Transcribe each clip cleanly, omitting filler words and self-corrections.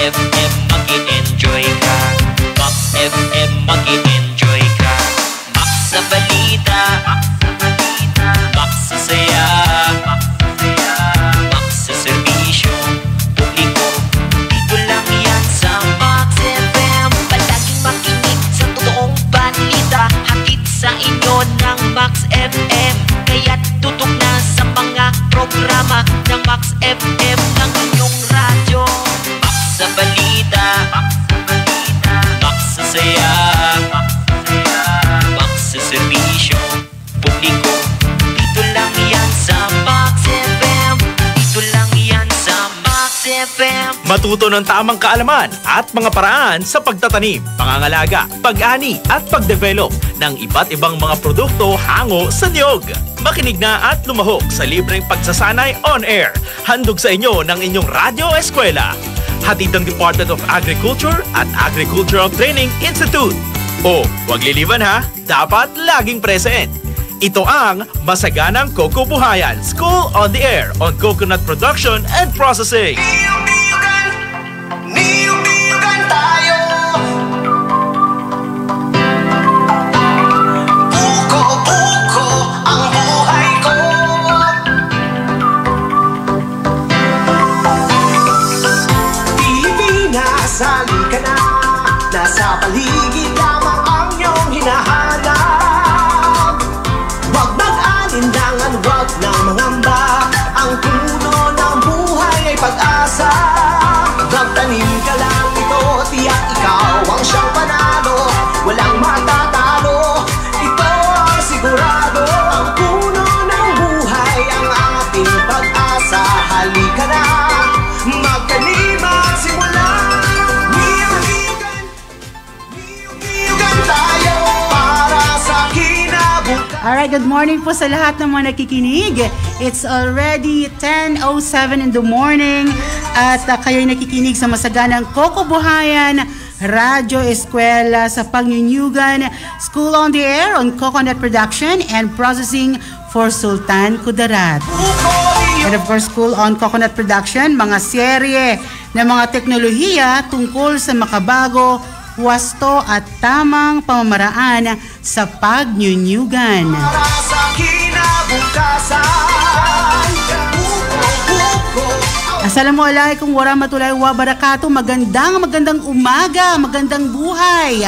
FM mag-i-enjoy ka. Max FM mag-i-enjoy ka. Max sa balita, Max sa saya, Max sa serbisyo publiko. Dito lang yan sa Max FM. Palaging makinig sa totoong balita, hatid sa inyo ng Max FM. Kaya't tutok na sa mga programa ng Max FM ng inyong radyo. Max sa balita, Max sa saya, Max sa serbisyo publiko. Dito lang yan sa Max FM. Dito lang yan sa Max FM. Matuto ng tamang kaalaman at mga paraan sa pagtatanim, pangangalaga, pag-ani at pagdevelop ng iba't ibang mga produkto hango sa niyog. Makinig na at lumahok sa libreng pagsasanay on air. Handog sa inyo ng inyong Radyo Eskwela. Hatid ng Department of Agriculture at Agricultural Training Institute. O, wag liliban ha, dapat laging present. Ito ang Masaganang Coco Buhayan, School on the Air on Coconut Production and Processing. Niyog-niyogan tayo. Buko-buko ang buhay ko. Pilipinas, halika na. Nasa paligid lamang ang iyong hinahanap. Huwag mag-alinlangan, huwag nang mangamba. Ang puno ng buhay ay pag-asa. Magtanim ka lang ito, tiyak ikaw ang siyang panalo. Walang matatalo, ito ang sigurado. Ang puno ng buhay ang ating pag-asa. Halika na, magtanim at simula. Niyog-niyogan tayo para sa kinabukasan. Alright, good morning po sa lahat ng mga nakikinig. It's already 10:07 in the morning at kayo'y nakikinig sa Masaganang Coco Buhayan, Radyo Eskwela sa Pagnyunyugan, School on the Air on Coconut Production and Processing for Sultan Kudarat. And of course, School on Coconut Production, mga serye ng mga teknolohiya tungkol sa makabago, wasto at tamang pamamaraan sa pagnyunyugan. Assalamualaikum warahmatullahi wabarakatuh. Magandang umaga, magandang buhay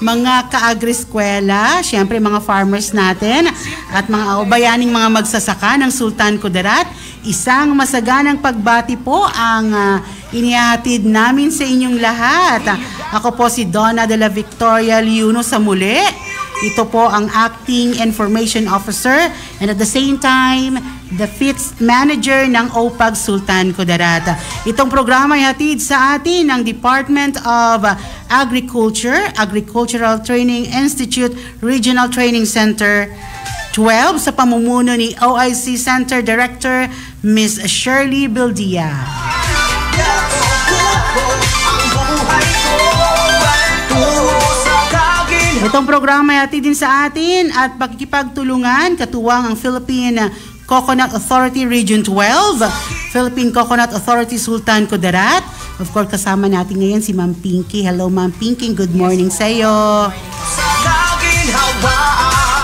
mga ka-agri-eskwela, syempre mga farmers natin at mga bayaning mga magsasaka ng Sultan Kudarat. Isang masaganang pagbati po ang inihatid namin sa inyong lahat. Ako po si Donna de la Victoria Liuno sa muli. Ito po ang Acting Information Officer and at the same time, the 5th Manager ng OPAG Sultan Kudarat. Itong programa ay hatid sa atin ng Department of Agriculture, Agricultural Training Institute, Regional Training Center 12 sa pamumuno ni OIC Center Director Ms. Shirley Bildia. Itong programa ay hatid din sa atin at pakikipagtulungan katuwang ang Philippine Coconut Authority Region 12, Philippine Coconut Authority Sultan Kudarat. Of course, kasama natin ngayon si Ma'am Pinky. Hello, Ma'am Pinky. Good morning sa iyo.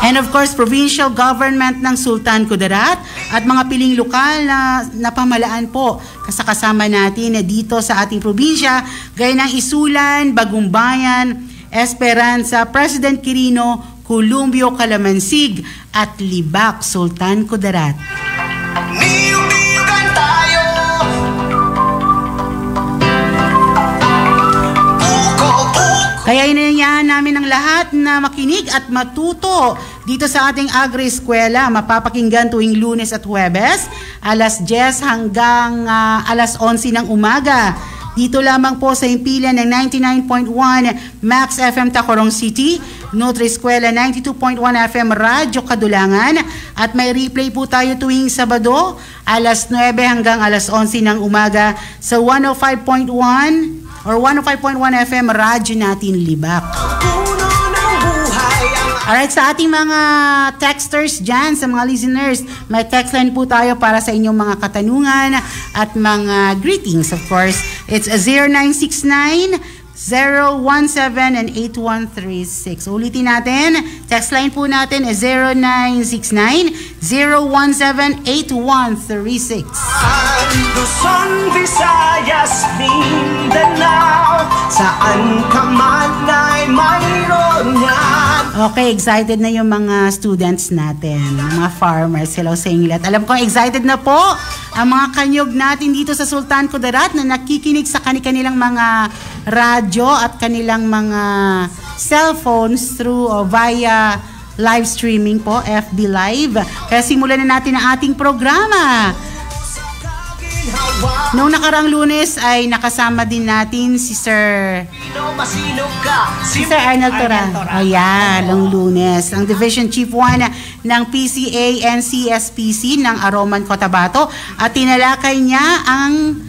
And of course, provincial government ng Sultan Kudarat at mga piling lokal na pamahalaan po kasama natin dito sa ating probinsya, gaya ng Isulan, Bagumbayan, Esperanza, President Quirino, Columbio, Calamansig at Libak, Sultan Kudarat. Niyog-niyogan tayo. Kaya inanyayahan namin ang lahat na makinig at matuto dito sa ating Agri-Eskwela. Mapapakinggan tuwing Lunes at Huwebes, alas 10 hanggang alas 11 ng umaga. Dito lamang po sa himpilan ng 99.1 Max FM Tacorong City, Nutri-Eskwela 92.1 FM Radyo Kadulangan at may replay po tayo tuwing Sabado alas 9 hanggang alas 11 ng umaga sa 105.1 or 105.1 FM Radyo natin Libak. Alright, sa ating mga texters dyan, sa mga listeners, may text line po tayo para sa inyong mga katanungan at mga greetings, of course. It's 0969-017 and 8136. Ulitin natin, text line po natin is 0969-017-8136. Luzon, Visayas, Mindanao, saan ka man ay mayroon yan. Okay, excited na yung mga students natin, mga farmers. Hello sa inyo lahat. Alam ko, excited na po ang mga kanyog natin dito sa Sultan Kudarat na nakikinig sa kanilang mga radyo at kanilang mga cellphones through o via live streaming po, FB Live. Kaya simulan na natin ang ating programa. Noong nakaraang Lunes ay nakasama din natin si Sir Arnel Tora. Ayan, noong Lunes. Ang Division Chief 1 ng PCA NCSPC ng Aroman, Cotabato. At tinalakay niya ang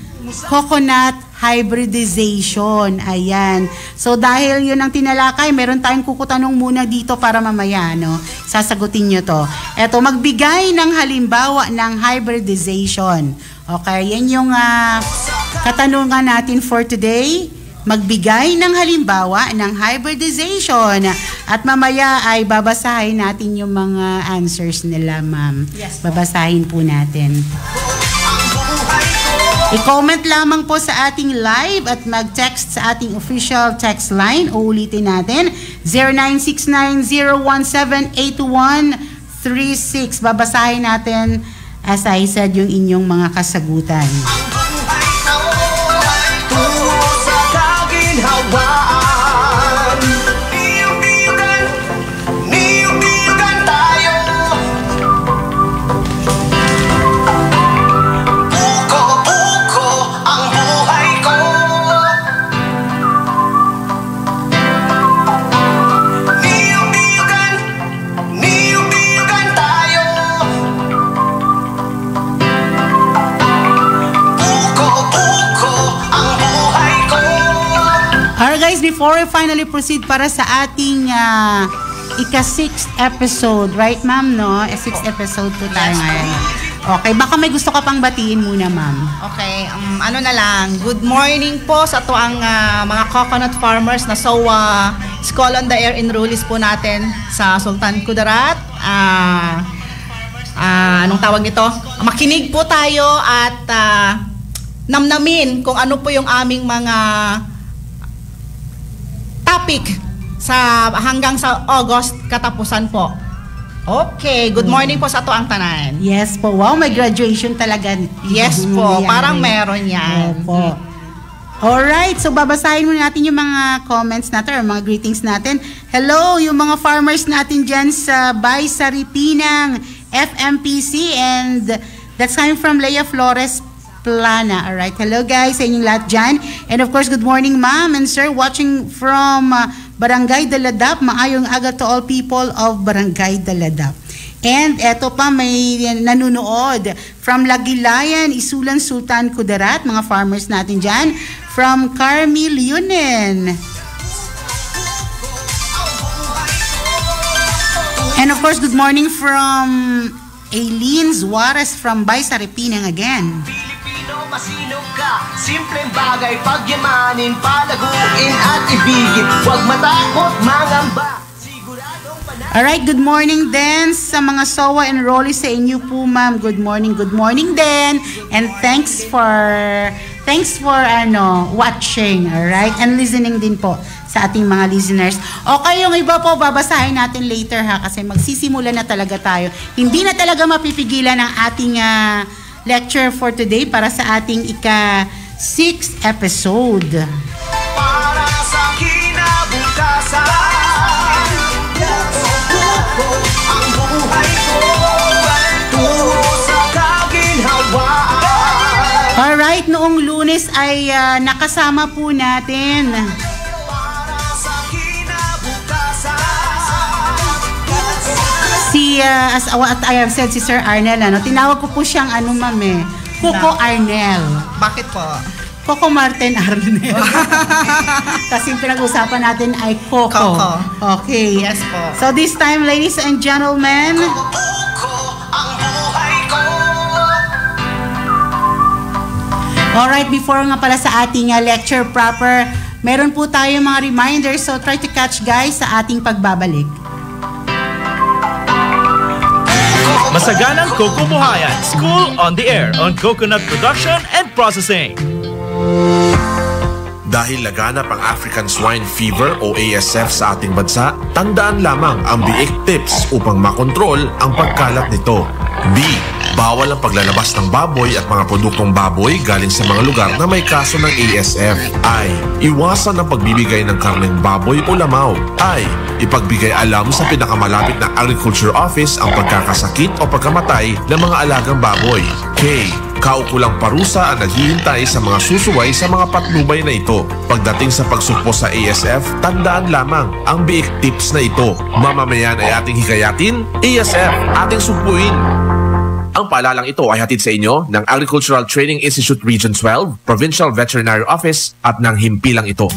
coconut hybridization. Ayan. So dahil yun ang tinalakay, meron tayong kukutanong muna dito para mamaya, no? Sasagutin nyo to. Eto, magbigay ng halimbawa ng hybridization. Okay, yan yung katanungan natin for today. Magbigay ng halimbawa ng hybridization. At mamaya ay babasahin natin yung mga answers nila, ma'am. Yes, babasahin po natin. I-comment lamang po sa ating live at mag-text sa ating official text line. Uulitin natin, 0969-017-8136. Babasahin natin, as I said, yung inyong mga kasagutan. Before we finally proceed para sa ating ika-6th episode, right ma'am, no? 6th episode po tayo ngayon. Okay, baka may gusto ka pang batiin muna, ma'am. Okay, ano na lang, good morning po sa tuang mga coconut farmers na SOA School on the Air enrollees po natin sa Sultan Kudarat. Anong tawag nito? Makinig po tayo at namnamin kung ano po yung aming mga topic hanggang sa August katapusan po. Okay, good morning po sa tuang tanan. Yes po. Wow, may graduation talaga. Yes po, parang meron yan. Opo. Alright, so babasahin muna natin yung mga comments natin or mga greetings natin. Hello, yung mga farmers natin dyan sa Bay Saripinang FMPC, and that's coming from Leia Flores Plana. Alright, hello guys sa inyong lahat dyan. And of course, good morning ma'am and sir, watching from Barangay Daladap. Maayong aga to all people of Barangay Daladap. And eto pa, may nanunood from Lagilayan, Isulan, Sultan Kudarat, mga farmers natin dyan. From Carmel Yunen. And of course, good morning from Aileen Juarez from Bay Saripinang again. Masinong ka, simpleng bagay, pagyamanin, palaguin at ibigin. Huwag matakot, mangamba. Siguradong panahon. Alright, good morning din sa mga SOA enrollees sa inyo po, ma'am. Good morning din. And thanks for watching, alright? And listening din po sa ating mga listeners. Okay, yung iba po, babasahin natin later ha, kasi magsisimula na talaga tayo. Hindi na talaga mapipigilan ang ating lecture for today para sa ating ika-6th episode. Para sa kinabukasan, ang buhay ko tungo sa kaginhawaan. Alright, noong Lunes ay nakasama po natin as what I have said, si Sir Arnel, tinawag ko po siyang ma'am Coco Arnel. Bakit po? Coco Martin Arnel. Kasi pinag-usapan natin ay Coco. Coco. Okay. Yes po. So this time, ladies and gentlemen, alright, before nga pala sa ating lecture proper, meron po tayo mga reminders. So try to catch guys sa ating pagbabalik. Masaganang Kukubuhayan, School on the Air on Coconut Production and Processing. Dahil laganap ang African Swine Fever o ASF sa ating bansa, tandaan lamang ang biik tips upang makontrol ang pagkalat nito. B. Bawal ang paglalabas ng baboy at mga produktong baboy galing sa mga lugar na may kaso ng ASF. I. Iwasan ang pagbibigay ng karneng baboy o lamaw. I. Ipagbigay alam sa pinakamalapit na Agriculture Office ang pagkakasakit o pagkamatay ng mga alagang baboy. K. Kaukulang parusa ang naghihintay sa mga susuway sa mga patnubay na ito. Pagdating sa pagsukpo sa ASF, tandaan lamang ang biik tips na ito. Mamamayan ay ating hikayatin, ASF ating sukpuin. Ang paalalang ito ay hatid sa inyo ng Agricultural Training Institute Region 12, Provincial Veterinary Office at ng himpilang ito.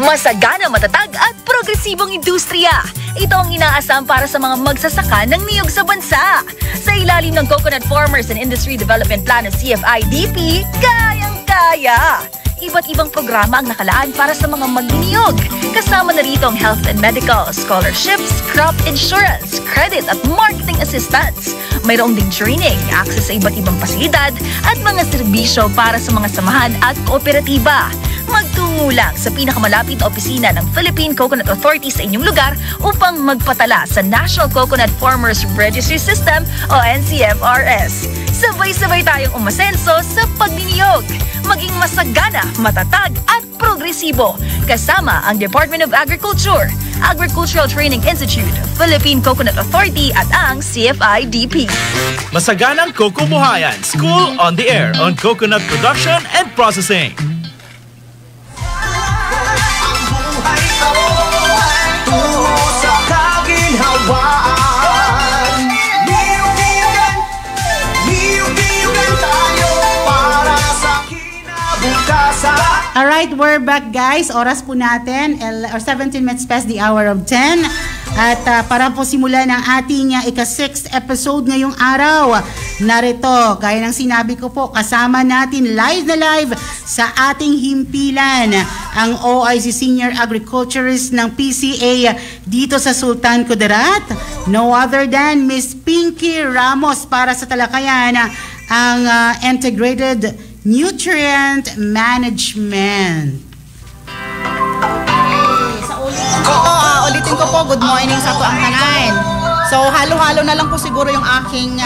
Masagana, matatag at progresibong industriya. Ito ang inaasam para sa mga magsasaka ng niyog sa bansa. Sa ilalim ng Coconut Farmers and Industry Development Plan ng CFIDP, kayang-kaya. Iba't ibang programa ang nakalaan para sa mga magniniyog. Kasama na rito ang health and medical, scholarships, crop insurance, credit at marketing assistance. Mayroong ding training, access sa iba't ibang pasilidad at mga serbisyo para sa mga samahan at kooperatiba. Magtungo lang sa pinakamalapit na opisina ng Philippine Coconut Authority sa inyong lugar upang magpatala sa National Coconut Farmers Registry System o NCFRS. Sabay-sabay tayong umasenso sa pagniniyog. Maging masagana, matatag at progresibo. Kasama ang Department of Agriculture, Agricultural Training Institute, Philippine Coconut Authority at ang CFIDP. Masaganang Kukubuhayan, School on the Air on Coconut Production and Processing. Alright, we're back guys. Oras po natin, 17 minutes past the hour of 10. At para po simulan ang ating ika-6th episode ngayong araw. Narito, gaya ng sinabi ko po, kasama natin live na live sa ating himpilan ang OIC Senior Agriculturist ng PCA dito sa Sultan Kudarat. No other than Miss Pinky Ramos para sa talakayan ang Integrated Nutrient Management. Ulitin ko po, good morning sa tuang tanan. So, halo-halo na lang po siguro yung aking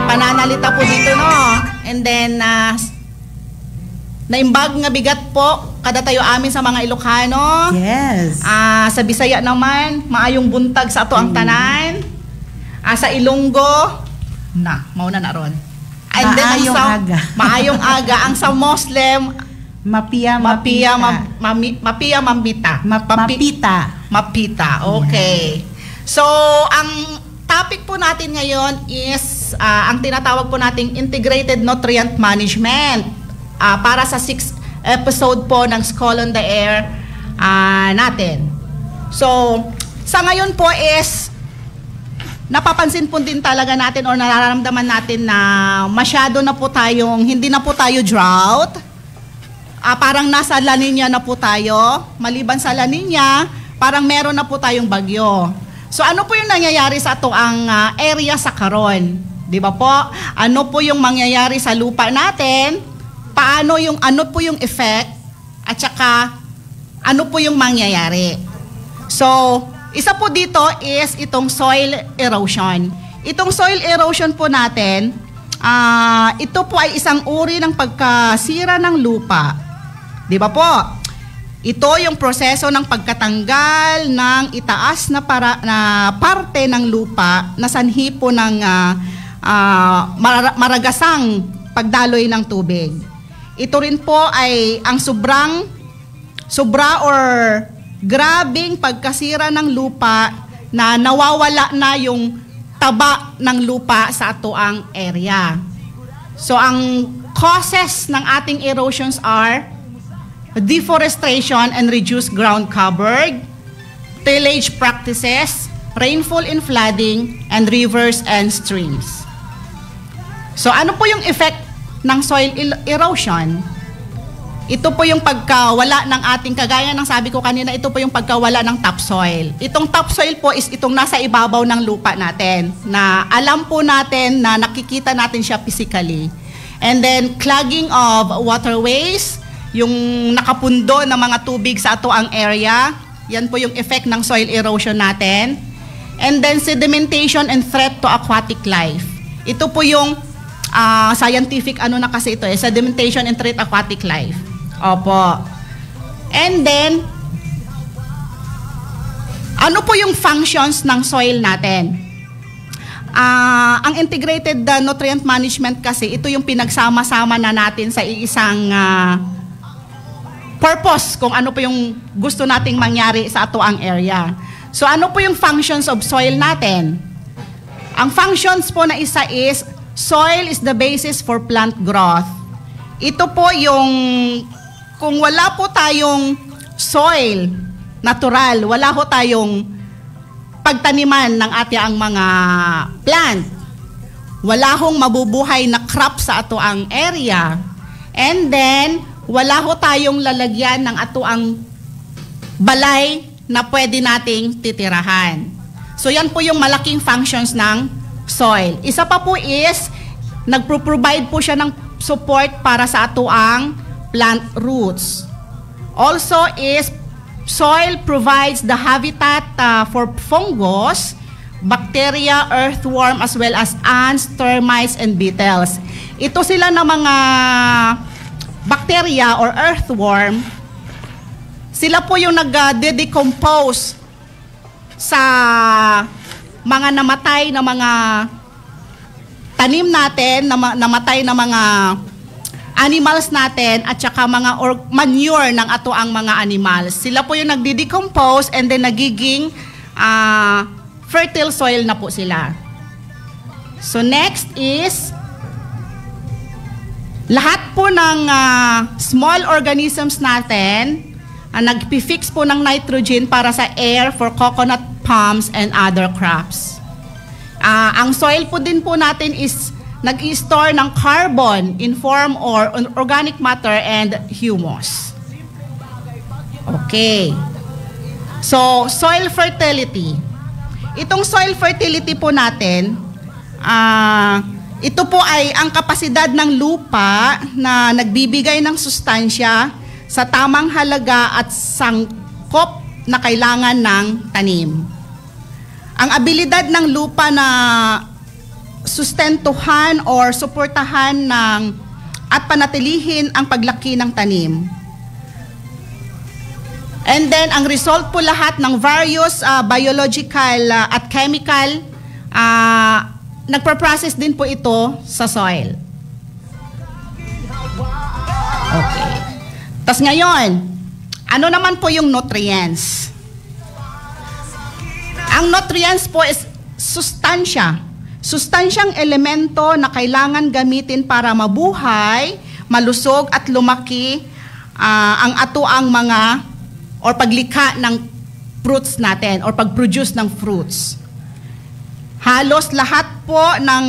pananalita po dito, no? And then, naimbag nga bigat po, kada tayo amin sa mga Ilocano. Yes. Sa Bisaya naman, maayong buntag sa tuang tanan. Sa Ilonggo, mauna na ron. And then, maayong aga. Maayong aga. Ang sa Muslim, Mapita. Okay. So, ang topic po natin ngayon is ang tinatawag po nating Integrated Nutrient Management para sa 6th episode po ng School on the Air natin. So, sa ngayon po is napapansin po din talaga natin o nararamdaman natin na masyado na po tayong, hindi na po tayo drought. Parang nasa La Nina na po tayo. Maliban sa La Nina, parang meron na po tayong bagyo. So ano po yung nangyayari sa ang area sa karon? Di ba po? Ano po yung mangyayari sa lupa natin? Ano po yung effect? At saka, ano po yung mangyayari? So, isa po dito is itong soil erosion. Itong soil erosion po natin, ito po ay isang uri ng pagkasira ng lupa. Di ba po? Ito yung proseso ng pagkatanggal ng itaas na parte ng lupa na sanhi po ng maragasang pagdaloy ng tubig. Ito rin po ay ang sobra or grabing pagkasira ng lupa na nawawala na yung taba ng lupa sa atoang area. So ang causes ng ating erosions are deforestation and reduced ground cover, tillage practices, rainfall and flooding, and rivers and streams. So ano po yung effect ng soil erosion? Ito po yung pagkawala ng ating, kagaya ng sabi ko kanina, ito po yung pagkawala ng topsoil. Itong topsoil po is itong nasa ibabaw ng lupa natin, na alam po natin na nakikita natin siya physically. And then clogging of waterways, yung nakapundo ng mga tubig sa atoang area, yan po yung effect ng soil erosion natin. And then sedimentation and threat to aquatic life. Ito po yung scientific ano na kasi ito sedimentation and threat aquatic life. Opo. And then, ano po yung functions ng soil natin? Ang integrated nutrient management kasi, ito yung pinagsama-sama na natin sa iisang purpose kung ano po yung gusto nating mangyari sa atoang area. So ano po yung functions of soil natin? Ang functions po na isa is, soil is the basis for plant growth. Ito po yung, kung wala po tayong soil, natural, wala ho tayong pagtaniman ng ating mga plant. Wala hong mabubuhay na crop sa atoang area. And then, wala ho tayong lalagyan ng atoang balay na pwede nating titirahan. So yan po yung malaking functions ng soil. Isa pa po is, nagpro-provide po siya ng support para sa atoang plant roots. Also is, soil provides the habitat for fungus, bacteria, earthworm, as well as ants, termites, and beetles. Ito sila na mga bacteria or earthworm. Sila po yung nag-decompose sa mga namatay na mga tanim natin, namatay na mga animals natin, at saka mga manure ng atoang mga animals. Sila po yung nagdi-decompose and then nagiging fertile soil na po sila. So next is, lahat po ng small organisms natin nagpi-fix po ng nitrogen para sa air for coconut palms and other crops. Ang soil po din po natin is nag-i-store ng carbon in form or organic matter and humus. Okay. So, soil fertility. Itong soil fertility po natin, ito po ay ang kapasidad ng lupa na nagbibigay ng sustansya sa tamang halaga at sangkop na kailangan ng tanim. Ang abilidad ng lupa na sustentuhan or suportahan at panatilihin ang paglaki ng tanim. And then, ang result po lahat ng various biological at chemical, nagpa-process din po ito sa soil. Okay. Tas ngayon, ano naman po yung nutrients? Ang nutrients po is sustansyang elemento na kailangan gamitin para mabuhay, malusog at lumaki ang atoang mga or paglikha ng fruits natin or pag-produce ng fruits. Halos lahat po ng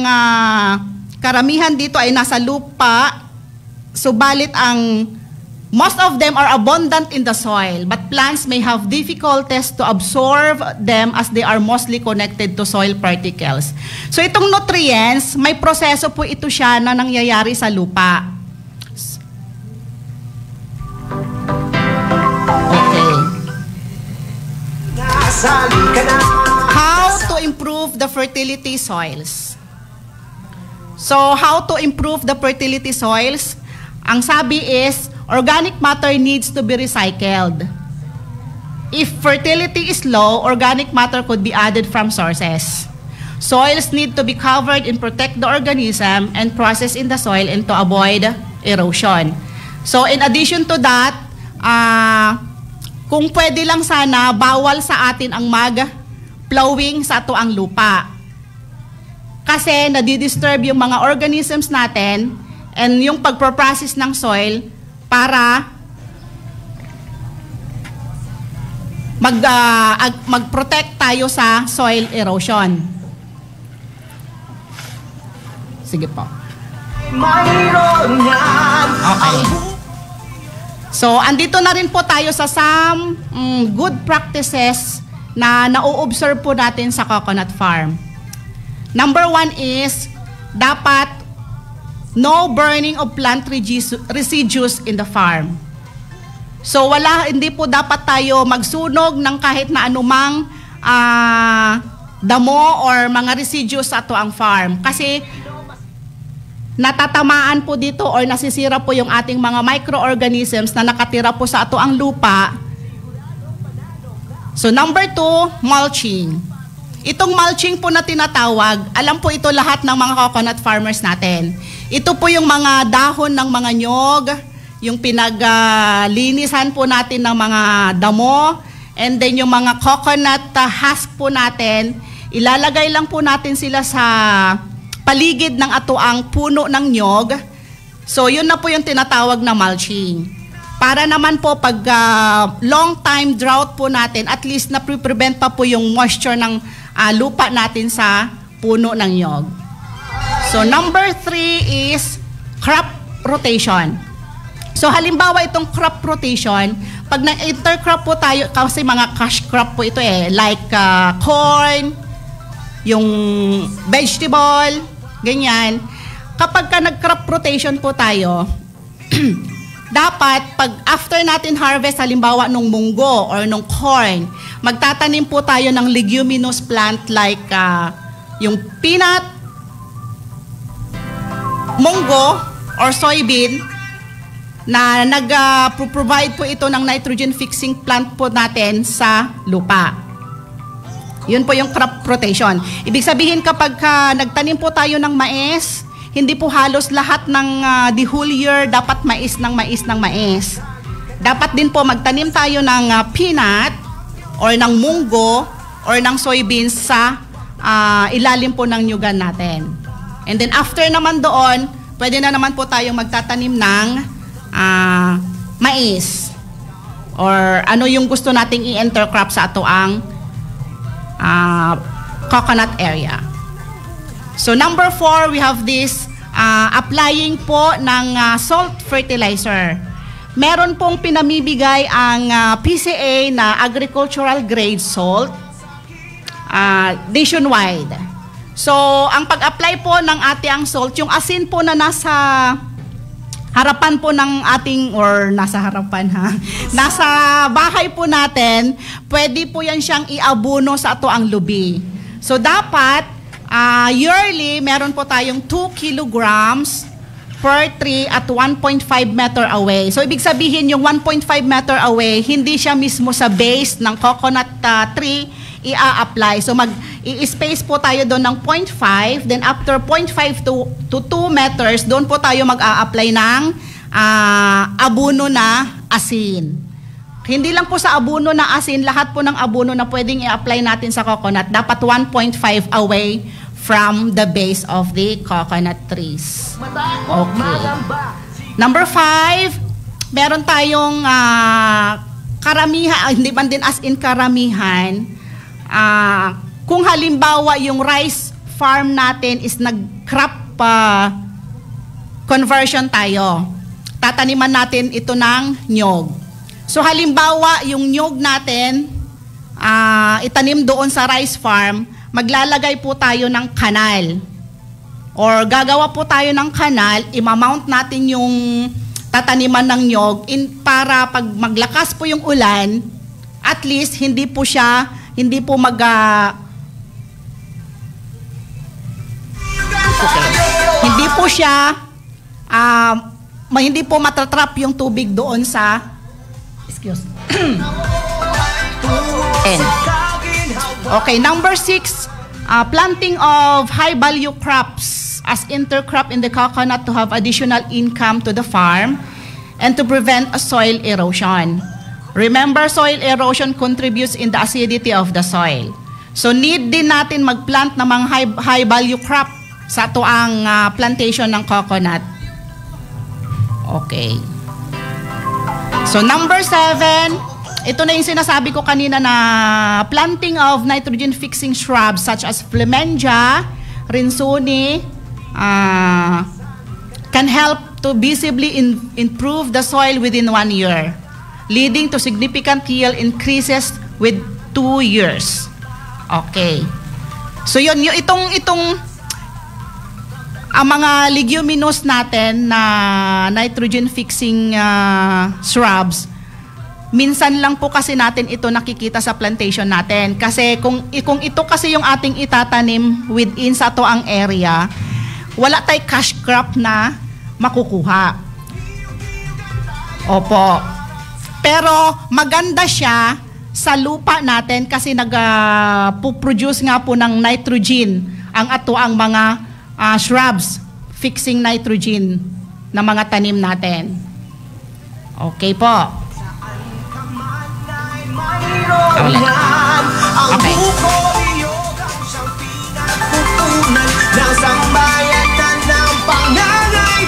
karamihan dito ay nasa lupa, subalit ang most of them are abundant in the soil, but plants may have difficulties to absorb them as they are mostly connected to soil particles. So itong nutrients, may proseso po ito siya na nangyayari sa lupa. Okay. How to improve the fertility soils? So how to improve the fertility soils? Ang sabi is, organic matter needs to be recycled. If fertility is low, organic matter could be added from sources. Soils need to be covered and protect the organism and processed in the soil and to avoid erosion. So in addition to that, kung pwede lang sana, bawal sa atin ang mag-plowing sa atoang lupa. Kasi nadidisturb yung mga organisms natin. and yung pagproprocess ng soil para mag-protect tayo sa soil erosion. Sige po. Mayroon yan Okay. So, andito na rin po tayo sa some good practices na nao-observe po natin sa coconut farm. Number 1 is, dapat no burning of plant residues in the farm. So, hindi po dapat tayo magsunog ng kahit na anumang damo or mga residues sa ato ang farm. Kasi, natatamaan po dito or nasisira po yung ating mga microorganisms na nakatira po sa ato ang lupa. So number 2, mulching. Itong mulching po na tinatawag, alam po ito lahat ng mga coconut farmers natin. Ito po yung mga dahon ng mga nyog, yung pinaglinisan po natin ng mga damo, and then yung mga coconut husk po natin, ilalagay lang po natin sila sa paligid ng atoang puno ng nyog. So, yun na po yung tinatawag na mulching. Para naman po pag long time drought po natin, at least na prevent pa po yung moisture ng lupa natin sa puno ng nyog. So, number 3 is crop rotation. So, halimbawa itong crop rotation, pag na-intercrop po tayo, kasi mga cash crop po ito like corn, yung vegetable, ganyan. Kapag nag-crop rotation po tayo, dapat pag after natin harvest, halimbawa nung munggo or nung corn, magtatanim po tayo ng leguminous plant like yung peanut, munggo, or soybean, na nag-provide po ito ng nitrogen fixing plant po natin sa lupa. Yun po yung crop rotation. Ibig sabihin kapag nagtanim po tayo ng mais, hindi po halos lahat ng the whole year dapat mais ng mais ng mais. Dapat din po magtanim tayo ng peanut or ng munggo or ng soybeans sa ilalim po ng nyugan natin. And then after naman doon, pwede na naman po tayong magtatanim ng mais or ano yung gusto nating i-intercrop sa ato ang coconut area. So number 4, we have this applying po ng salt fertilizer. Meron pong pinamibigay ang PCA na agricultural grade salt nationwide. So ang pag-apply po ng ating salt, yung asin po na nasa harapan po ng ating, or nasa harapan nasa bahay po natin, pwede po yan siyang iabuno sa ato ang lubi. So dapat, yearly, meron po tayong 2 kilograms per tree at 1.5 meter away. So ibig sabihin yung 1.5 meter away, hindi siya mismo sa base ng coconut tree i-apply. So i-space po tayo doon ng 0.5, then after 0.5 to 2 meters, doon po tayo mag-a-apply ng abono na asin. Hindi lang po sa abono na asin, lahat po ng abono na pwedeng i-apply natin sa coconut, dapat 1.5 away from the base of the coconut trees. Okay. Number 5, meron tayong karamihan, hindi man din as in karamihan, kung halimbawa yung rice farm natin is nag-crop conversion tayo, tataniman natin ito ng nyog. So halimbawa yung nyog natin, itanim doon sa rice farm, maglalagay po tayo ng kanal. Or gagawa po tayo ng kanal, imamount natin yung tataniman ng nyog para pag maglakas po yung ulan, at least hindi po hindi po matatrap yung tubig doon sa Okay, number 6, planting of high value crops as intercrop in the coconut to have additional income to the farm and to prevent soil erosion. Remember, soil erosion contributes in the acidity of the soil. So need din natin mag-plant ng mga high value crop sa tuang plantation ng coconut Okay. So number 7, ito na yung sinasabi ko kanina na planting of nitrogen-fixing shrubs such as Flemengia, Rinsuni, can help to visibly improve the soil within 1 year, leading to significant yield increases with 2 years. Okay. So yun, itong ang mga leguminous natin na nitrogen-fixing shrubs, minsan lang po kasi natin ito nakikita sa plantation natin. Kasi kung ito kasi yung ating itatanim within sa toang area, wala tayong cash crop na makukuha. Opo. Pero maganda siya sa lupa natin kasi nag-produce nga po ng nitrogen ang atoang mga shrubs, fixing nitrogen na mga tanim natin. Okay po. Okay. Ng sambayanan ng pangangailangan.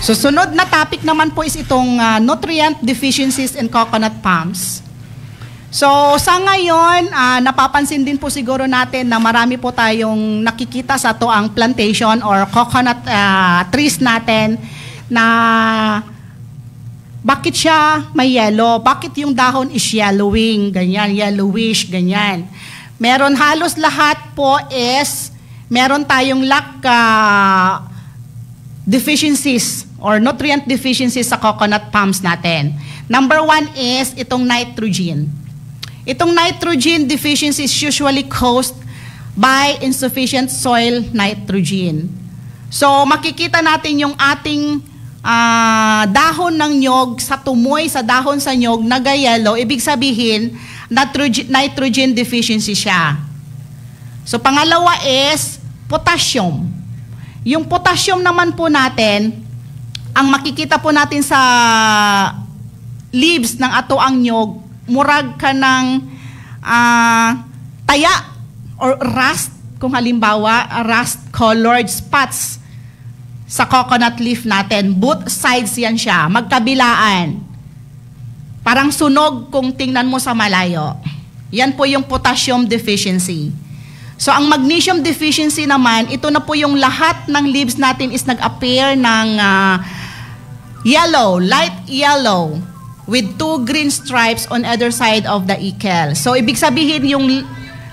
Susunod na topic naman po is itong nutrient deficiencies in coconut palms. So sa ngayon, napapansin din po siguro natin na marami po tayong nakikita sa toang plantation or coconut trees natin na bakit siya may yellow? Bakit yung dahon is yellowing? Ganyan, yellowish, ganyan. Meron halos lahat po is meron tayong lack deficiencies or nutrient deficiencies sa coconut palms natin. Number 1 is itong nitrogen. Itong nitrogen deficiency is usually caused by insufficient soil nitrogen. So makikita natin yung ating dahon ng nyog sa tumoy sa dahon sa nyog nag-yellow, ibig sabihin nitrogen deficiency siya. So pangalawa is potassium. Yung potassium naman po natin, ang makikita po natin sa leaves ng atoang nyog, murag ka ng taya or rust, kung halimbawa rust-colored spots sa coconut leaf natin. Both sides yan siya, magkabilaan. Parang sunog kung tingnan mo sa malayo. Yan po yung potassium deficiency. So ang magnesium deficiency naman, ito na po yung lahat ng leaves natin is nag-appear ng yellow, light yellow, with 2 green stripes on either side of the ikel. So ibig sabihin yung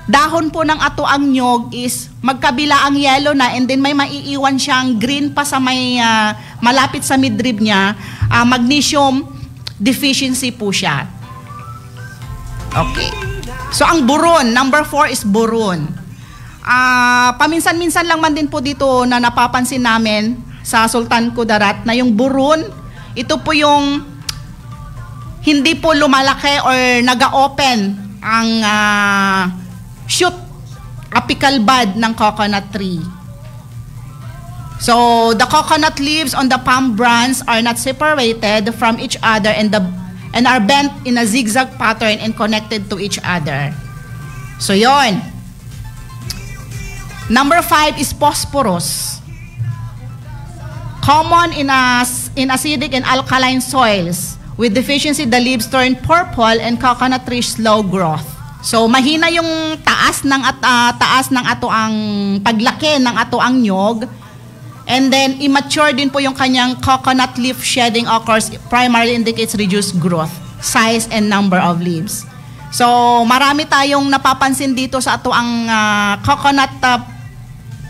dahon po ng atoang nyog is magkabila ang yellow na and then may maiiwan siyang green pa sa may malapit sa midrib niya. Magnesium deficiency po siya. Okay. So ang buron, number 4 is buron. Paminsan-minsan lang man din po dito na napapansin namin sa Sultan Kudarat na yung buron, ito po yung hindi po lumalaki or naga-open ang shoot, apical bud ng coconut tree. So, the coconut leaves on the palm branch are not separated from each other and are bent in a zigzag pattern and connected to each other. So, yon. Number 5 is phosphorus. Common in acidic and alkaline soils. With deficiency, the leaves turn purple and coconut tree slow growth. So mahina yung taas ng atoang paglaki ng atoang nyog, and then immature din po yung kanyang coconut leaf shedding occurs primarily indicates reduced growth, size, and number of leaves. So marami tayong napapansin dito sa atoang coconut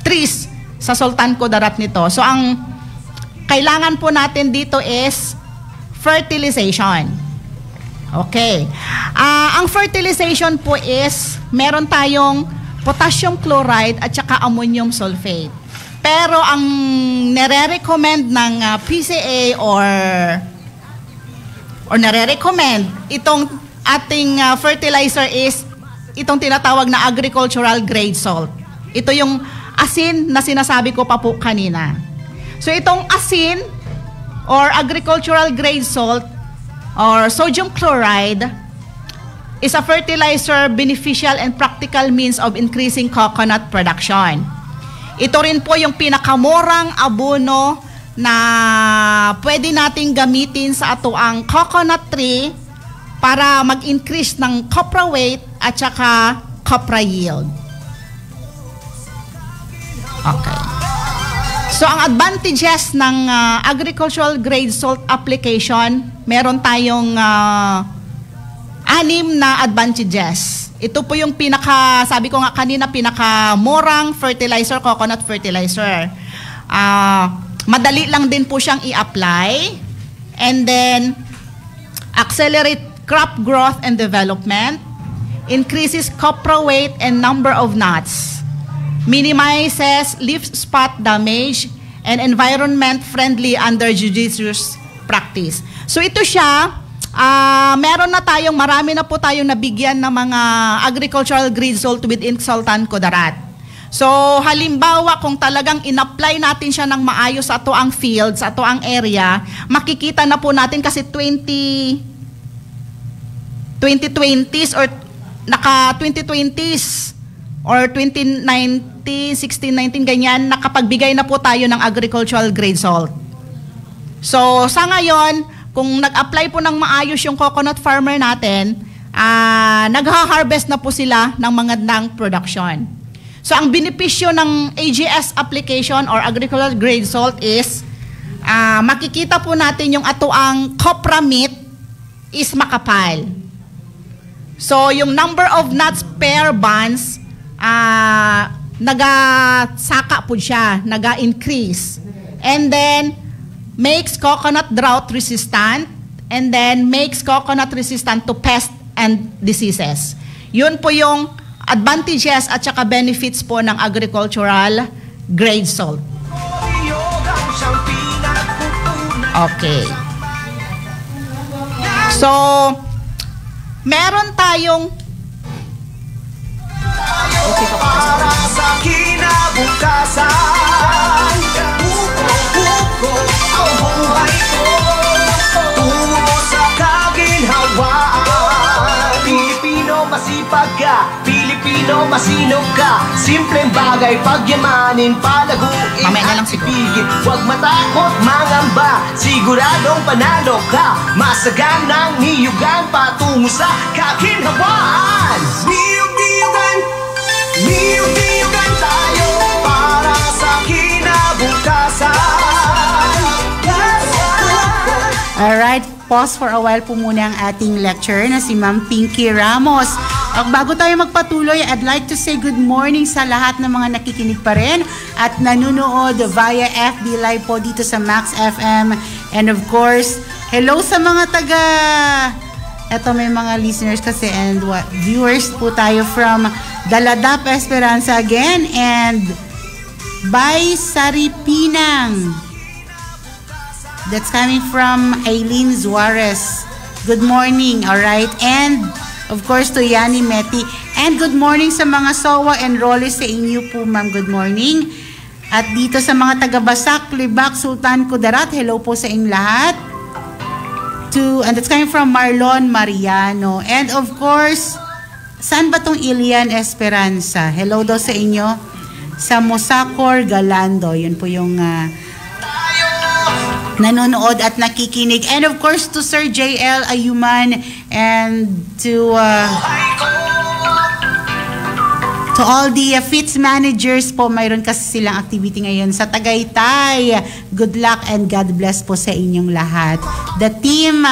trees sa Sultan Kudarat nito. So ang kailangan po natin dito is fertilization. Okay. Ang fertilization po is meron tayong potassium chloride at saka ammonium sulfate. Pero ang nire-recommend ng PCA or nire-recommend itong ating fertilizer is itong tinatawag na agricultural grade salt. Ito yung asin na sinasabi ko pa po kanina. So itong asin or agricultural grade salt or sodium chloride is a fertilizer beneficial and practical means of increasing coconut production. Ito rin po yung pinakamurang abono na pwede nating gamitin sa ato ang coconut tree para mag-increase ng copra weight at saka copra yield. Okay. So, ang advantages ng agricultural grade salt application, meron tayong 6 na advantages. Ito po yung sabi ko nga kanina, pinakamurang fertilizer, coconut fertilizer. Madali lang din po siyang i-apply. And then, accelerate crop growth and development, increases copra weight and number of nuts, minimizes leaf spot damage, and environment-friendly under judicious practice. So ito siya, marami na po tayong nabigyan ng mga agricultural grade salt within Sultan Kudarat. So halimbawa kung talagang in-apply natin siya ng maayos sa ato ang fields, sa ato ang area, makikita na po natin kasi 2020s or naka 2020s or 2019, 16, 19 ganyan, nakapagbigay na po tayo ng agricultural grade salt. So sa ngayon, kung nag-apply po ng maayos yung coconut farmer natin, nagha-harvest na po sila ng magandang production. So ang benepisyo ng AGS application or agricultural grade salt is makikita po natin yung ato ang copra meat is makapal. So yung number of nuts per buns, nagasaka po siya, naga-increase. And then makes coconut drought resistant, and then makes coconut resistant to pests and diseases. Yun po yung advantages at saka benefits po ng agricultural grade salt. Okay. So, meron tayong para sa kinabukasan, buko ang buhay ko tungo sa kaginhawaan. Pilipino masipag ka, Pilipino masinop ka, simpleng bagay pagyamanin, palaguin Mamaya na lang at siguro. ipigit. Huwag matakot mangamba, siguradong panalo ka, masaganang niyugan patungo sa kaginhawaan. Niyug-niyugan, niyug-niyugan tayo para sa kinabukasan. Alright, pause for a while po muna ang ating lecturer na si Ma'am Pinky Ramos. Bago tayo magpatuloy, I'd like to say good morning sa lahat ng mga nakikinig pa rin at nanonood via FB Live po dito sa Max FM. And of course, hello sa mga eto may mga listeners kasi and viewers po tayo from Daladap Esperanza again and by Saripinang. That's coming from Aileen Juarez. Good morning, alright? And of course to Yani Meti. And good morning sa mga SOWA enrollees sa inyo po, ma'am. Good morning. At dito sa mga taga-Basak, Libak, Sultan Kudarat, hello po sa inyong lahat. And that's coming from Marlon Mariano. And of course, saan ba tong Ilian Esperanza? Hello daw sa inyo. Sa Mosacor Galando. Yun po yung nanonood at nakikinig. And of course to Sir JL Ayuman and to all the FITS managers po, mayroon kasi silang activity ngayon sa Tagaytay. Good luck and God bless po sa inyong lahat. The team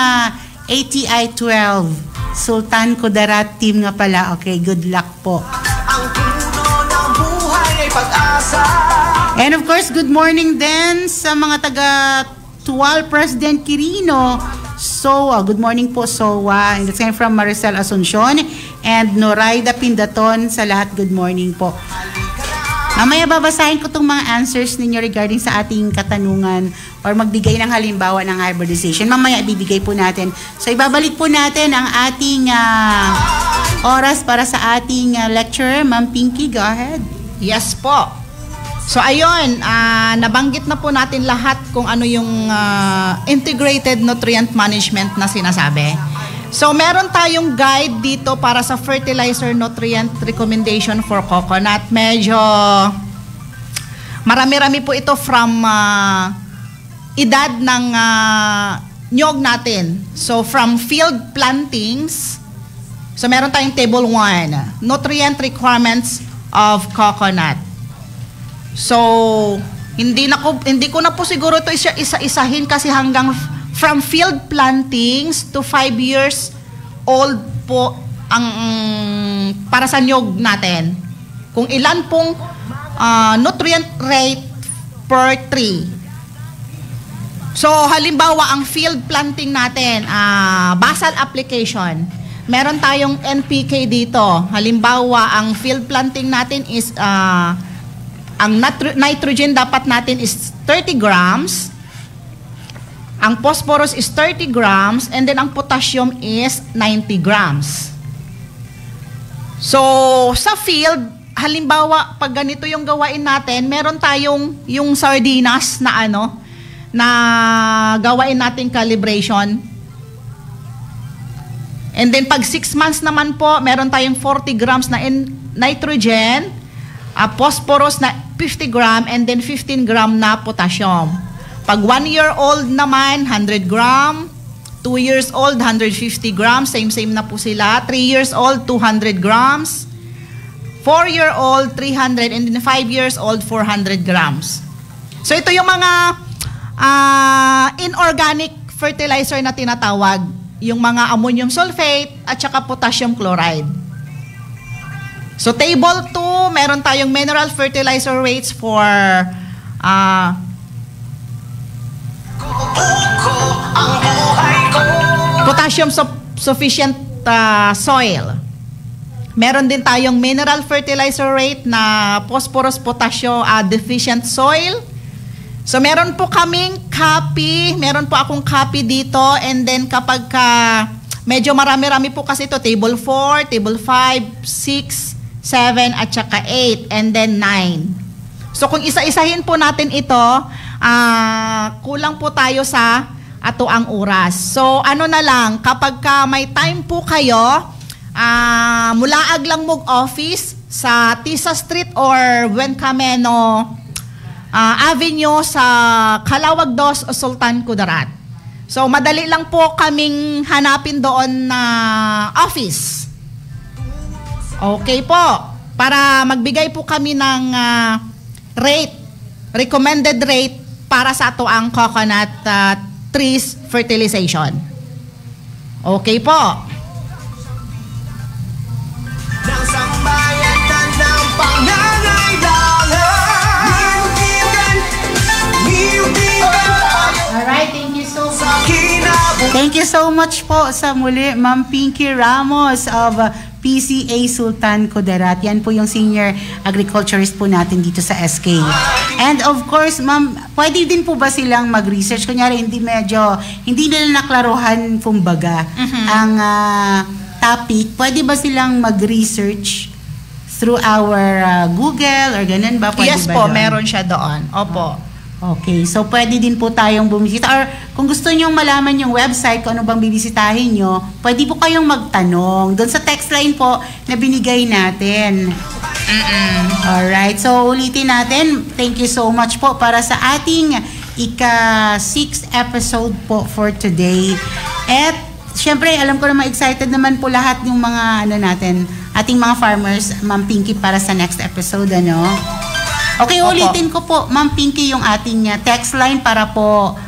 ATI 12 Sultan Kudarat team nga pala. Okay, good luck po. Ang puno ng buhay ay pag-asa. And of course, good morning din sa mga taga Tual President Quirino. SOWA, good morning po SOWA. And that's coming from Maricel Asuncion and Noraida Pindaton sa lahat. Good morning po. Mamaya babasahin ko itong mga answers ninyo regarding sa ating katanungan or magbigay ng halimbawa ng hybridization. Mamaya ibibigay po natin. So ibabalik po natin ang ating oras para sa ating lecturer. Ma'am Pinky, go ahead. Yes po. So ayun, nabanggit na po natin lahat kung ano yung integrated nutrient management na sinasabi. So meron tayong guide dito para sa fertilizer nutrient recommendation for coconut. Medyo marami-rami po ito from edad ng nyog natin. So from field plantings, so meron tayong table 1, nutrient requirements of coconut. So hindi ko na po siguro ito isa-isahin kasi hanggang from field plantings to 5 years old po ang para sa nyog natin. Kung ilan pong nutrient rate per tree. So halimbawa ang field planting natin, basal application, meron tayong NPK dito. Halimbawa ang field planting natin is ang nitrogen dapat natin is 30 grams, ang phosphorus is 30 grams, and then ang potassium is 90 grams. So sa field, halimbawa pag ganito yung gawain natin, meron tayong yung sardinas na na gawain nating calibration. And then pag 6 months naman po, meron tayong 40 grams na nitrogen, phosphorus na 50 gram, and then 15 gram na potassium. Pag 1 year old naman, 100 gram, 2 years old, 150 grams, same na po sila. 3 years old, 200 grams, 4 year old, 300, and then 5 years old, 400 grams. So ito yung mga inorganic fertilizer na tinatawag, yung mga ammonium sulfate at saka potassium chloride. So table 2, meron tayong mineral fertilizer rates for potassium sufficient soil. Meron din tayong mineral fertilizer rate na phosphorus potassium deficient soil. So meron po kaming copy, meron po akong copy dito, and then kapag medyo marami-rami po kasi ito, table 4, table 5, 6, 7, at saka 8, and then 9. So kung isa-isahin po natin ito, kulang po tayo sa ang oras. So ano na lang, kapag may time po kayo, mulaag lang mong office sa Tisa Street or Buencameno Avenue sa Calawag 2, Sultan Kudarat. So madali lang po kaming hanapin doon na office. Okay po. Para magbigay po kami ng recommended rate para sa ang coconut trees fertilization. Okay po. Ng sambayanan ng pangangailangan, Alright, thank you so much po sa muli, Ma'am Pinky Ramos of PCA Sultan Kudarat. Yan po yung senior agriculturist po natin dito sa SK. And of course, ma'am, pwede din po ba silang mag-research? Kunyari, hindi nila naklaruhan kumbaga ang topic. Pwede ba silang mag-research through our Google or ganun ba? Pwede yes ba po, doon? meron siya doon. Opo. Okay, so pwede din po tayong bumisita. Or kung gusto nyo malaman yung website, kung ano bang bibisitahin nyo, pwede po kayong magtanong doon sa text line po na binigay natin. Alright, so ulitin natin. Thank you so much po para sa ating ika-6th episode po for today. At syempre, alam ko naman excited naman po lahat yung mga ating mga farmers, Ma'am Pinky, para sa next episode, Okay, ulitin ko po, Ma'am Pinky, yung ating text line para po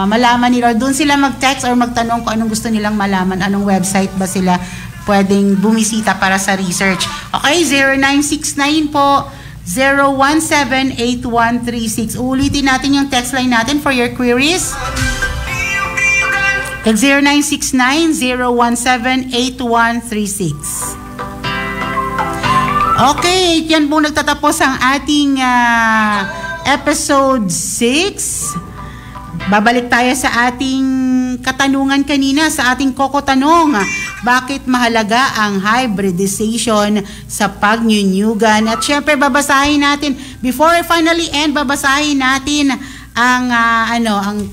malaman nila. Doon sila mag-text or magtanong kung anong gusto nilang malaman, anong website ba sila pwedeng bumisita para sa research. Okay, 0969 po, 0178136. Ulitin natin yung text line natin for your queries. At 0969-017-8136. Okay, yan po nagtatapos ang ating episode 6. Babalik tayo sa ating katanungan kanina, sa ating kokotanong. Bakit mahalaga ang hybridization sa pagnyunyugan? At syempre, babasahin natin, before I finally end, babasahin natin ang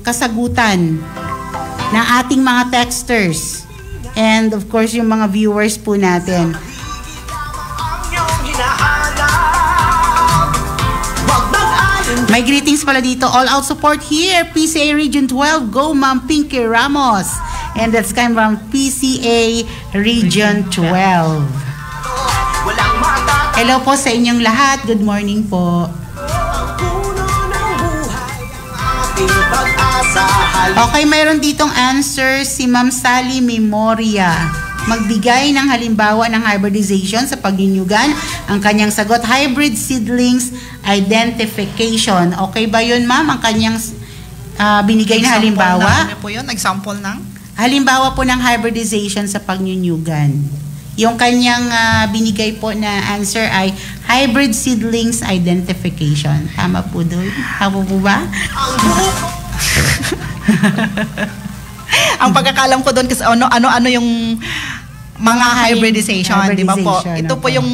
kasagutan ng ating mga texters. And of course, yung mga viewers po natin. May greetings pala dito. All out support here. PCA Region 12. Go, Ma'am Pinky Ramos. And that's come from PCA Region 12. Walang mata Hello po sa inyong lahat. Good morning po. puno ng buhay ang ating pag-asa. Okay, mayroon ditong answer si Ma'am Sally Memoria. Magbigay ng halimbawa ng hybridization sa pagninyugan. Ang kanyang sagot, hybrid seedlings identification. Okay ba yun, ma'am? Ang kanyang binigay na halimbawa? Ano po yun? Example ng? Halimbawa po ng hybridization sa pagninyugan. Yung kanyang binigay po na answer ay hybrid seedlings identification. Tama po doon? Tama po ba? Ang pagkakalam ko doon kasi ano yung mga hybridization, di ba po? Hybridization, Ito po okay. yung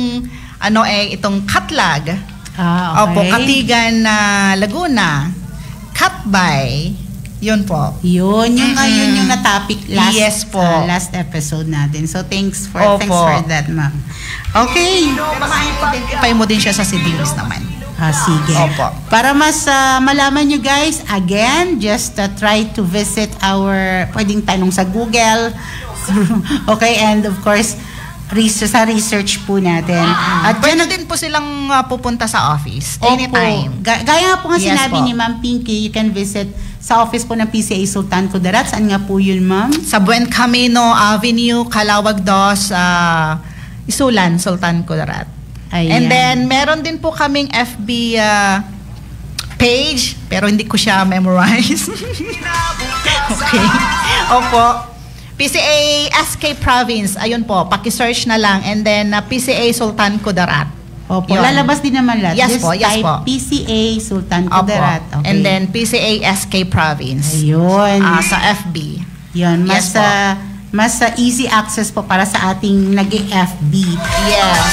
itong Katlag. Okay. Opo, Katigan na Laguna. Katbay. Yun po. Yun yung na-topic last Yes po. Last episode natin. So thanks for Opo. that, ma'am. Okay. Ma-identify mo din siya sa seedlings naman. Sige. Opo. Para mas malaman nyo guys, again, just try to visit our, pwedeng tanong sa Google. Okay, and of course, sa research po natin. At Pwede din po silang pupunta sa office anytime. Gaya nga po nga Yes sinabi po. ni Ma'am Pinky, you can visit sa office po ng PCA Sultan Kudarat. Saan nga po yun, ma'am? Sa Buen Camino Avenue, Calawag 2, Isulan, Sultan Kudarat. Ayan. And then, meron din po kaming FB page, pero hindi ko siya memorize. Okay. Opo. PCA SK Province, ayun po, paki-search na lang. And then, PCA Sultan Kudarat. Opo, Yun. lalabas din naman lahat. Yes Just po, yes type po. PCA Sultan Opo. Kudarat. Okay. And then, PCA SK Province. Ayun. Sa FB. Yun, mas Yes po. mas easy access po para sa ating nag-FB. Yes.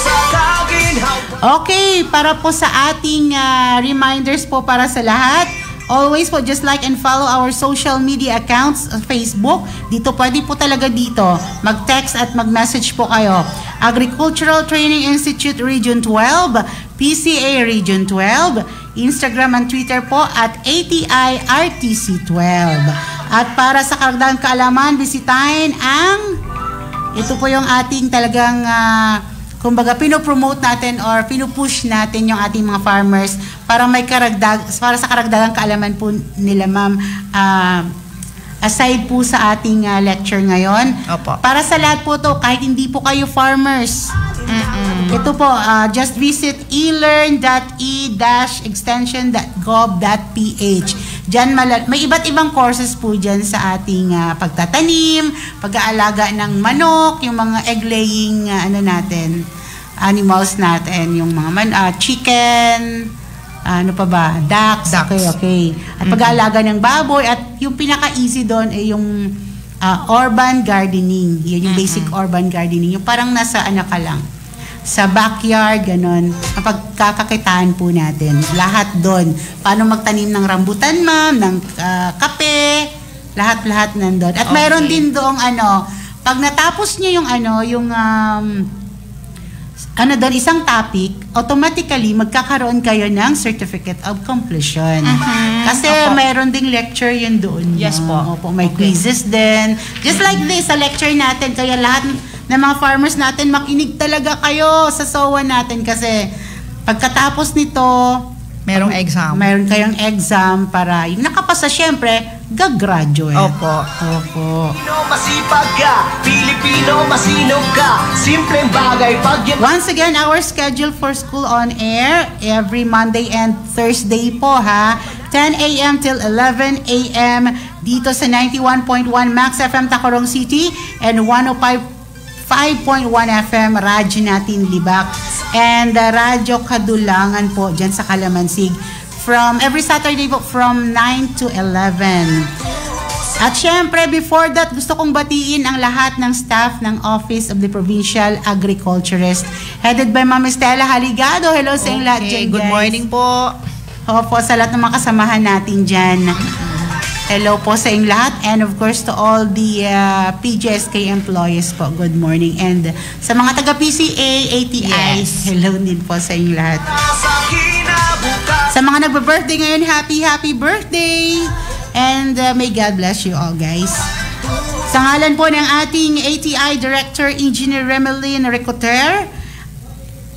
sa kaginhawa. Okay, para po sa ating reminders po para sa lahat, always po just like and follow our social media accounts sa Facebook. Dito pwede po talaga dito mag-text at mag-message po kayo. Agricultural Training Institute Region 12, PCA Region 12, Instagram and Twitter po at ATI RTC 12. At para sa karagdagang kaalaman, bisitahin ito po yung ating talagang kumbaga pinopromote natin or pinupush natin yung ating mga farmers para para sa karagdagang kaalaman po nila, ma'am. Aside po sa ating lecture ngayon, Opo. para sa lahat po to, kahit hindi po kayo farmers, ito po, just visit elearn.e-extension.gov.ph. Diyan may iba't ibang courses po dyan sa ating pagtatanim, pag-aalaga ng manok, yung mga egg-laying animals natin, yung mga chicken, ano pa ba? Ducks. Okay. At pag-aalaga ng baboy at yung pinaka-easy doon ay yung urban gardening. Yun yung basic urban gardening. Yung parang nasa ka lang. Sa backyard, ganon. Kapag kakakitaan po natin. Lahat doon. Paano magtanim ng rambutan, ma'am, ng kape, lahat-lahat nandun. At mayroon din doong pag natapos niyo yung doon, isang topic, automatically magkakaroon kayo ng certificate of completion. Kasi mayroon ding lecture yun doon. Yes po. Opo, may quizzes din. Just like this, sa lecture natin, kaya lahat ng mga farmers natin, makinig talaga kayo sa SOA natin kasi pagkatapos nito, Merong exam. mayroon kayong exam para yung nakapasa, syempre, gagraduate. Opo. Pilipino masipag ka, Pilipino masinop ka, simpleng bagay pag Once again, our schedule for school on air every Monday and Thursday po, ha. 10 a.m. till 11 a.m. dito sa 91.1 Max FM Tacorong City and 105.1 FM Radyo natin Libak and Radyo Kadulangan po dyan sa Kalamansig from every Saturday po from 9 to 11. At syempre, before that, gusto kong batiin ang lahat ng staff ng Office of the Provincial Agriculturist headed by Ma'am Estela Haligado. Hello sa inyong lahat dyan, Good guys. morning po. Opo, sa lahat ng mga kasamahan natin dyan. Hello po sa inyong lahat and of course to all the PGSK employees po. Good morning. And sa mga taga-PCA, ATIs, Yes. hello din po sa inyong lahat. sa kinabukas. Sa mga nagbe-birthday ngayon, happy birthday! And may God bless you all, guys. Sa ngalan po ng ating ATI Director Engineer Remelin Ricoter,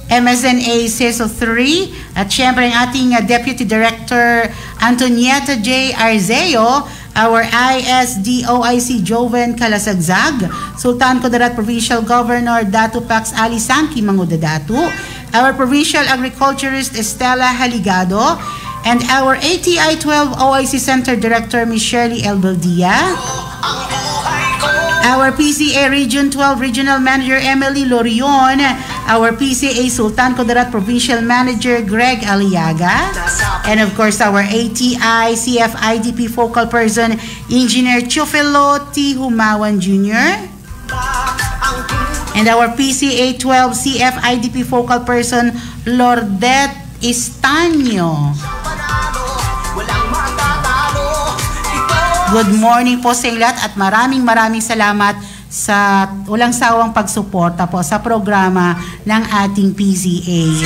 MSNA CESO 3, at syempre ang ating Deputy Director Antonieta J. Arzeo, our ISDOIC Joven Kalasagzag, Sultan Kudarat Provincial Governor Datu Pax Ali Sangki Mangudadatu, our Provincial Agriculturist Estela Haligado, and our ATI 12 OIC Center Director Ms. Shirley Elbaldia, our PCA Region 12 Regional Manager Emily Lorion, our PCA Sultan Kudarat Provincial Manager Greg Aliaga, and of course our ATI CFIDP Focal Person Engineer Chufelo T. Humawan Jr., and our PCA 12 CFIDP Focal Person Lordet Estanyo. Good morning po sa lahat at maraming salamat sa walang sawang pagsuporta po sa programa ng ating PCA.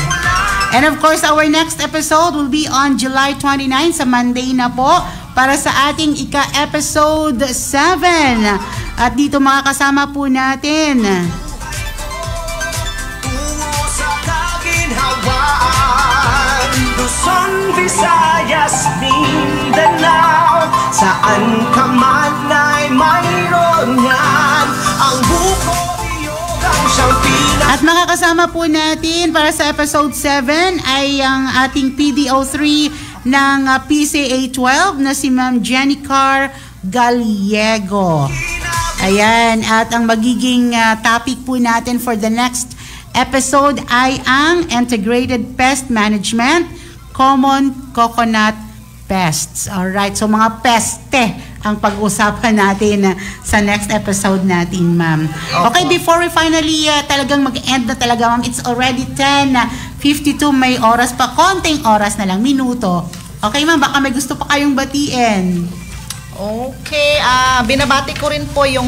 And of course, our next episode will be on July 29 sa Monday na po para sa ating ika-episode 7. At dito makakasama po natin Luzon, Visayas, Mindanao, saan ka man ay mayroon yan. Ang buko iyogang siyang pinag... At makakasama po natin para sa episode 7 ay ang ating PDO3 ng PCA 12 na si Ma'am Jenny Carr Gallego. Ayan, at ang magiging topic po natin for the next episode ay ang Integrated Pest Management, Common Coconut Pests. Alright, so mga peste ang pag-usapan natin sa next episode natin, ma'am. Okay, before we finally talagang mag-end na talaga, ma'am, it's already 10:52, may oras pa, konting oras na lang, minuto. Okay, ma'am, baka may gusto pa kayong batiin. Okay, binabati ko rin po yung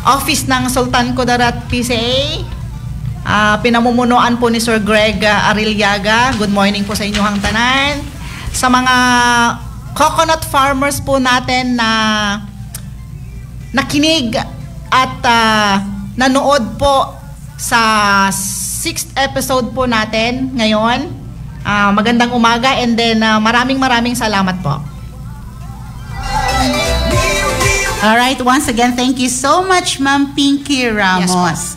office ng Sultan Kudarat PCA. Pinamumunuan po ni Sir Greg Arilliaga. Good morning po sa inyong tanan. Sa mga coconut farmers po natin na nakinig at nanood po sa 6th episode po natin ngayon. Magandang umaga and then maraming salamat po. Alright, once again, thank you so much, Ma'am Pinky Ramos. Yes,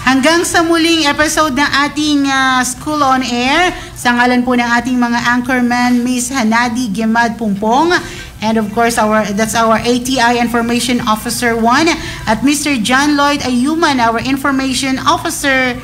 hanggang sa muling episode ng ating School on Air, sa ngalan po ng ating mga anchorman, Miss Hanadi Gemad Pumpong, and of course, that's our ATI Information Officer 1, at Mr. John Lloyd Ayuman, our Information Officer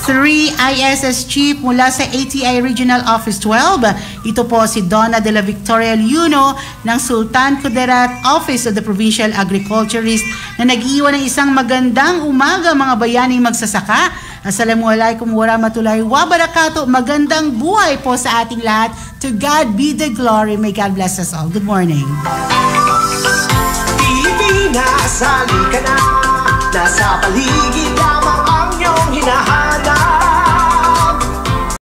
3 ISS Chief mula sa ATI Regional Office 12. Ito po si Donna de la Victoria Luno ng Sultan Kudarat Office of the Provincial Agriculturist na nag-iwan ng isang magandang umaga mga bayaning magsasaka. Assalamualaikum warahmatullahi wabarakatuh. Magandang buhay po sa ating lahat. To God be the glory. May God bless us all. Good morning. Pilipinas, halika na. Nasa paligid lamang ang iyong hinahanap.